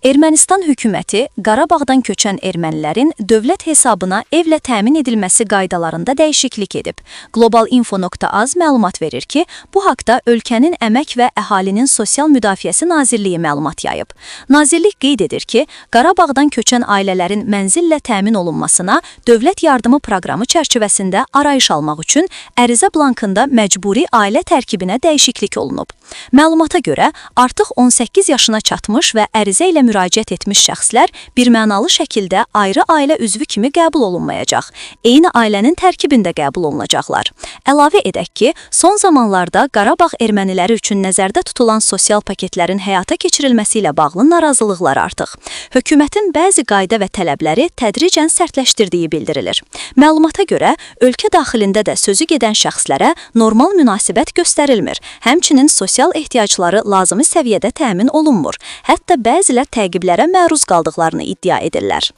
Ermənistan hökuməti Qarabağdan köçən ermənilərin dövlət hesabına evlə təmin edilməsi qaydalarında dəyişiklik edib. Globalinfo.az məlumat verir ki, bu haqda ölkənin Əmək və Əhalinin Sosial Müdafiəsi Nazirliyi məlumat yayıb. Nazirlik qeyd edir ki, Qarabağdan köçən ailələrin mənzillə təmin olunmasına dövlət yardımı proqramı çərçivəsində arayış almaq üçün ərizə blankında məcburi ailə tərkibinə dəyişiklik olunub. Məlumata görə, artıq 18 yaşına çatmış və ərizə ilə müraciət etmiş şəxslər birmənalı şəkildə ayrı ailə üzvü kimi qəbul olunmayacaq. Eyni ailənin tərkibində qəbul olunacaqlar. Əlavə edək ki, son zamanlarda Qarabağ erməniləri üçün nəzərdə tutulan sosial paketlərin həyata keçirilməsi ilə bağlı narazılıqlar artıq. Hökumətin bəzi qayda və tələbləri tədricən sərtləşdirdiyi bildirilir. Məlumata görə, ölkə daxilində də sözü gedən şəxslərə normal münasibət göstərilmir. Həmçinin sosial ehtiyacları lazımi səviyyədə təmin olunmur. Hətta bəzilər təqiblərə məruz qaldıqlarını iddia edirlər.